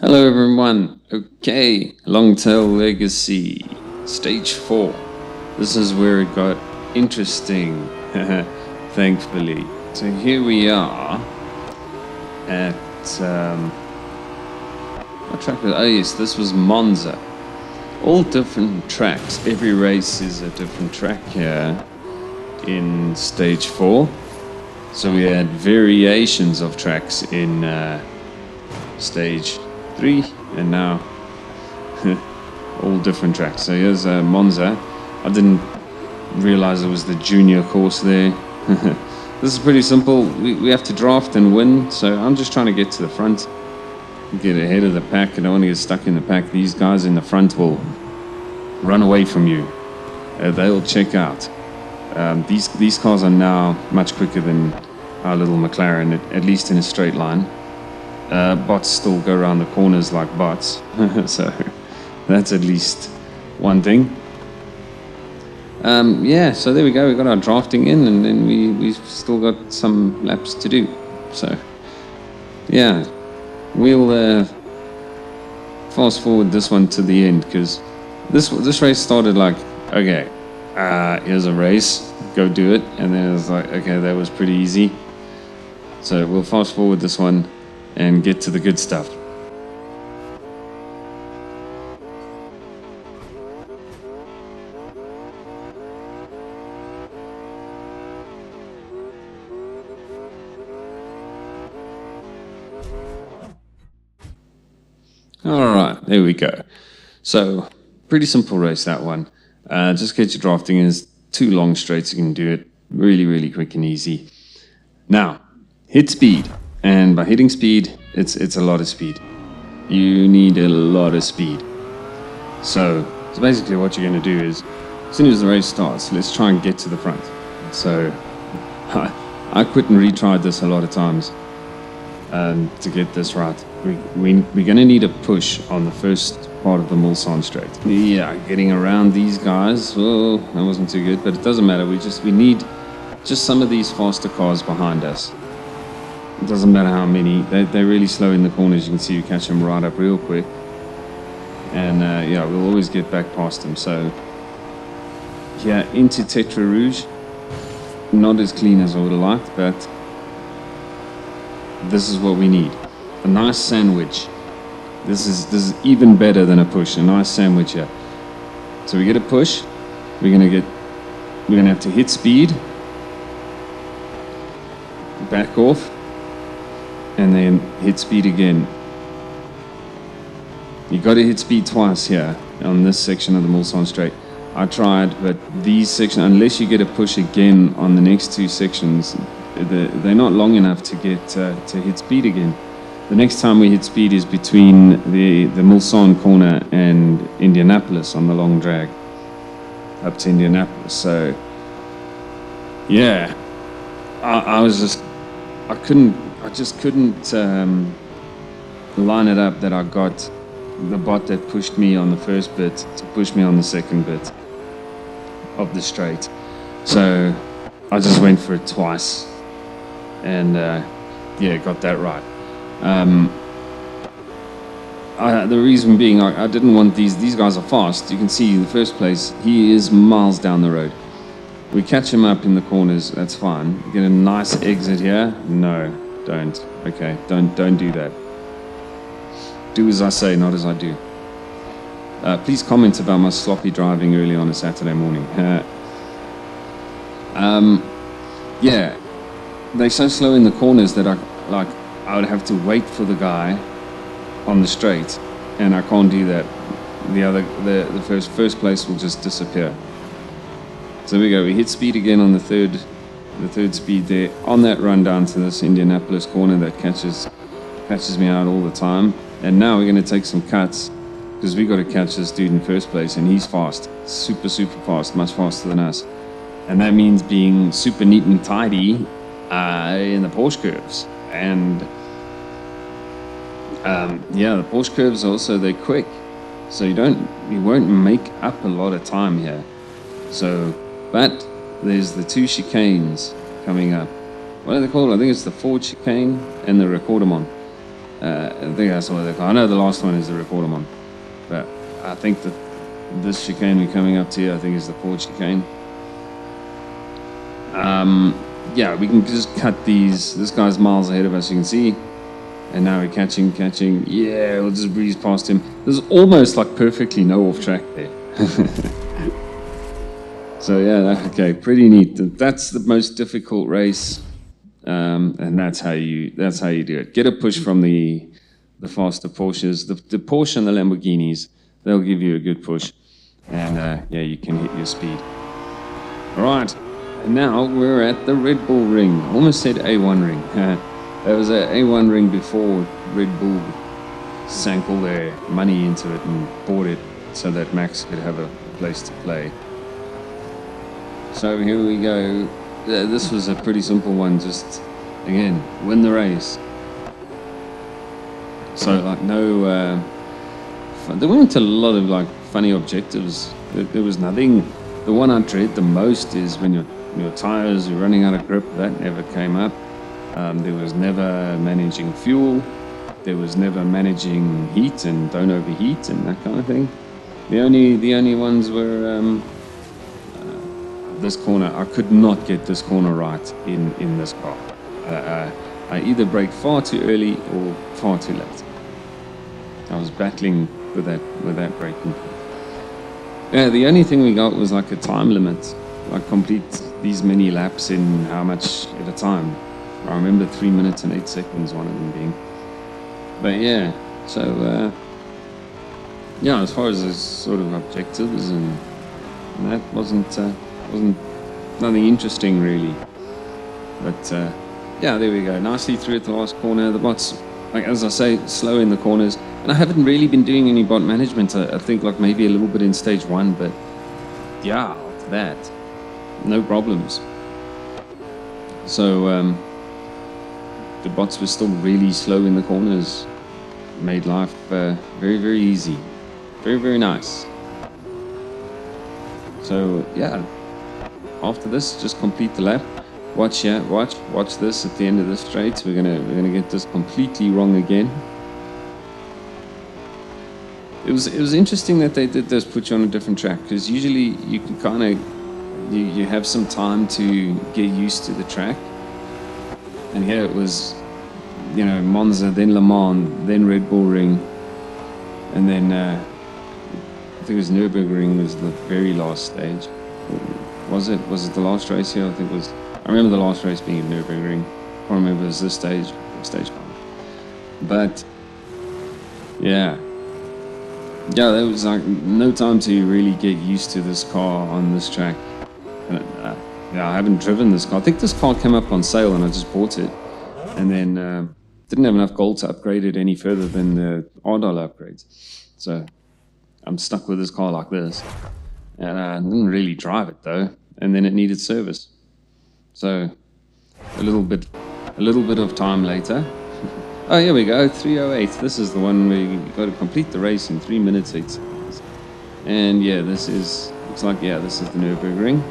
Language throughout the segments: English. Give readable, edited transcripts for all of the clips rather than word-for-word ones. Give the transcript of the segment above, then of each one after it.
Hello everyone. Okay, Longtail Legacy, Stage 4. This is where it got interesting, thankfully. So here we are at, what track was, oh yes, this was Monza. All different tracks. Every race is a different track here in Stage 4. So we had variations of tracks in Stage 3, and now all different tracks. So here's Monza. I didn't realize it was the junior course there. This is pretty simple. We have to draft and win, so I'm just trying to get to the front, get ahead of the pack. I don't want to get stuck in the pack. These guys in the front will run away from you. They'll check out. These cars are now much quicker than our little McLaren, at least in a straight line. Bots still go around the corners like bots, so that's at least one thing. Yeah, so there we go. We got our drafting in, and then we've still got some laps to do. So yeah, we'll fast forward this one to the end, because this race started like, okay, here's a race, go do it, and then it was like, okay, that was pretty easy. So we'll fast forward this one and get to the good stuff. Alright, there we go. So, pretty simple race, that one. Just get your drafting in. It's 2 long straights, you can do it really, really quick and easy. Now, hit speed. And by hitting speed, it's a lot of speed. You need a lot of speed. So basically what you're going to do is, as soon as the race starts, let's try and get to the front. So I quit and retried this a lot of times to get this right. We're going to need a push on the first part of the Mulsanne straight. Yeah, getting around these guys, well, that wasn't too good, but it doesn't matter. We need just some of these faster cars behind us. It doesn't matter how many. They're really slow in the corners. You can see you catch them right up real quick. And yeah, we'll always get back past them. So yeah, into Tetra Rouge. Not as clean as I would have liked, but this is what we need. A nice sandwich. This is even better than a push. A nice sandwich here. So we get a push. We're gonna have to hit speed, back off, and then hit speed again. You got to hit speed twice here on this section of the Mulsanne straight. I tried, but these sections, unless you get a push again on the next 2 sections, they're not long enough to get to hit speed again. The next time we hit speed is between the Mulsanne corner and Indianapolis on the long drag up to Indianapolis. So yeah, I just couldn't line it up that I got the bot that pushed me on the first bit to push me on the second bit of the straight. So I just went for it twice, and yeah, got that right. The reason being, I didn't want these guys are fast. You can see in the first place, he is miles down the road. We catch him up in the corners, that's fine. Get a nice exit here. No, don't. Okay, don't do that. Do as I say, not as I do. Please comment about my sloppy driving early on a Saturday morning. Yeah, they're so slow in the corners that I would have to wait for the guy on the straight, and I can't do that. The first place will just disappear. So there we go. We hit speed again on the third speed there on that run down to this Indianapolis corner that catches me out all the time. And now we're going to take some cuts, because we got to catch this dude in first place, and he's fast, super fast, much faster than us. And that means being super neat and tidy in the Porsche curves. And yeah, the Porsche curves also, they're quick, so you won't make up a lot of time here. So, but there's the 2 chicanes coming up. What are they called? I think it's the Ford chicane and the Recordamon. I think that's what they call. I know the last one is the recorder one, but I think that this chicane we're coming up to, I think, is the Ford chicane. Yeah, we can just cut these. This guy's miles ahead of us, you can see. And now we're catching. Yeah, we'll just breeze past him. There's almost like perfectly no off track there. So yeah, okay, pretty neat. That's the most difficult race, and that's how you do it. Get a push from the faster Porsches, the Porsche and the Lamborghinis. They'll give you a good push, and yeah, you can hit your speed. All right, and now we're at the Red Bull Ring. Almost said A1 Ring. There was an A1 Ring before Red Bull sank all their money into it and bought it so that Max could have a place to play. So here we go. This was a pretty simple one. Just, again, win the race. So, like, no... there weren't a lot of, like, funny objectives. There was nothing... The one I dread the most is when your tires are running out of grip. That never came up. There was never managing fuel. There was never managing heat and don't overheat and that kind of thing. The only ones were... this corner, I could not get this corner right in this car. I either brake far too early or far too late. I was battling with that braking. Yeah, the only thing we got was like a time limit, like complete these many laps in how much at a time. I remember 3 minutes and 8 seconds, one of them being. But yeah, so yeah, as far as those sort of objectives and that wasn't nothing interesting really, but yeah, there we go, nicely through at the last corner. The bots, like as I say, slow in the corners, and I haven't really been doing any bot management. I think like maybe a little bit in stage 1, but yeah, after that, no problems. So the bots were still really slow in the corners, made life very, very easy, very, very nice. So yeah, after this, just complete the lap. Watch this at the end of the straight. We're gonna get this completely wrong again. It was interesting that they did this, put you on a different track, because usually you can kind of you have some time to get used to the track. And here it was, you know, Monza, then Le Mans, then Red Bull Ring, and then I think it was Nürburgring was the very last stage. Was it the last race here? I think it was. I remember the last race being at Nürburgring. I can't remember if it was this stage, stage 5. But yeah, there was like no time to really get used to this car on this track. And yeah, I haven't driven this car. I think this car came up on sale and I just bought it, and then didn't have enough gold to upgrade it any further than the $R upgrades. So I'm stuck with this car like this, and I didn't really drive it though. And then it needed service. So a little bit of time later. Oh, here we go, 3:08. This is the one where you got to complete the race in 3 minutes 8 seconds. And yeah, looks like this is the Nürburgring.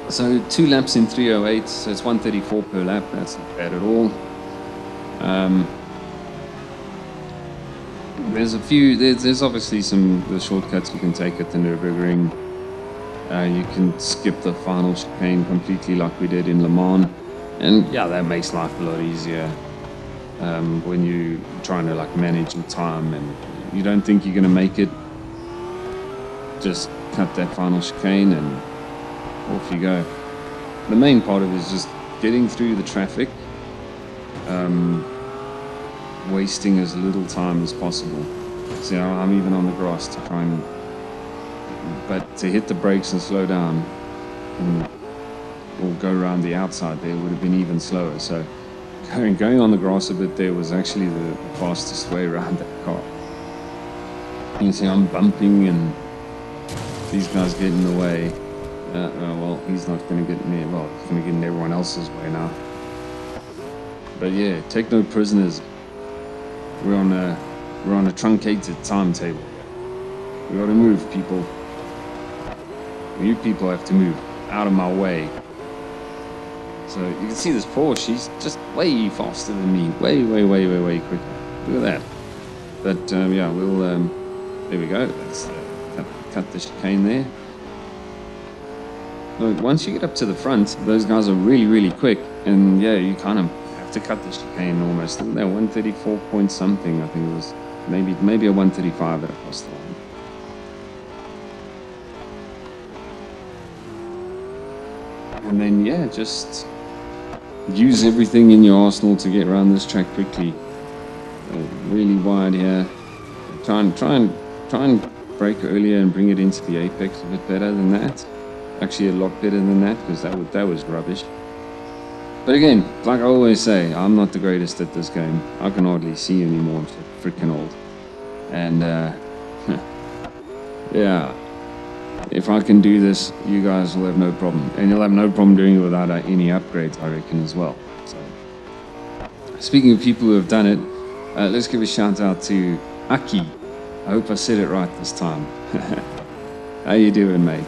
So 2 laps in 3:08. So it's 1:34 per lap. That's not bad at all. There's obviously the shortcuts you can take at the Nürburgring. You can skip the final chicane completely like we did in Le Mans, and yeah, that makes life a lot easier when you're trying to like manage your time and you don't think you're going to make it. Just cut that final chicane and off you go. The main part of it is just getting through the traffic, wasting as little time as possible. So I'm even on the grass to try and, but to hit the brakes and slow down, or go around the outside there would have been even slower. So going on the grass a bit there was actually the fastest way around that car. You can see I'm bumping and these guys get in the way. Well, he's not going to get me. Well, he's going to get in everyone else's way now. But yeah, take no prisoners. We're on a truncated timetable. We got to move, people. You people have to move out of my way. So you can see this Porsche, she's just way faster than me. Way quicker. Look at that. But yeah, we'll, there we go. Let's cut the chicane there. Look, once you get up to the front, those guys are really quick. And yeah, you kind of have to cut the chicane almost. They're 134 point something, I think it was. Maybe a 135 that across the line. And then, yeah, just use everything in your arsenal to get around this track quickly. Really wide here. Try and brake earlier and bring it into the apex a bit better than that. Actually, a lot better than that, because that was rubbish. But again, like I always say, I'm not the greatest at this game. I can hardly see anymore. I'm so freaking old. And yeah, if I can do this, you guys will have no problem. And you'll have no problem doing it without any upgrades, I reckon, as well. So, speaking of people who have done it, let's give a shout out to Aki. I hope I said it right this time. How you doing, mate?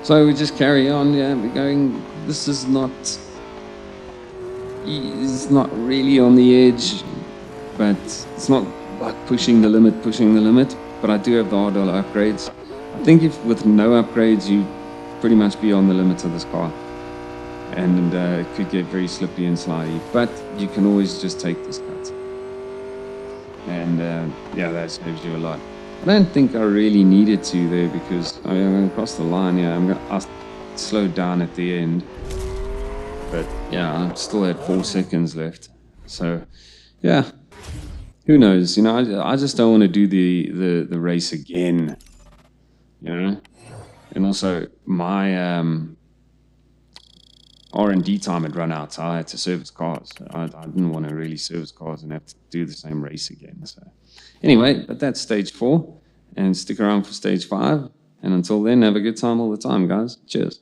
So we just carry on, yeah, we're going, this is not, it's not really on the edge, but it's not like pushing the limit, but I do have the hard upgrades. I think if with no upgrades, you pretty much be on the limit of this car. And it could get very slippy and slidey, but you can always just take this cut. And yeah, that saves you a lot. I don't think I really needed to there, because I'm going to cross the line. Yeah, I slowed down at the end, but yeah, I still had 4 seconds left. So yeah, who knows? You know, I just don't want to do the race again. You know, and also my R&D time had run out, so I had to service cars. I didn't want to really service cars and have to do the same race again. So anyway, but that's stage 4, and stick around for stage 5. And until then, have a good time all the time, guys. Cheers.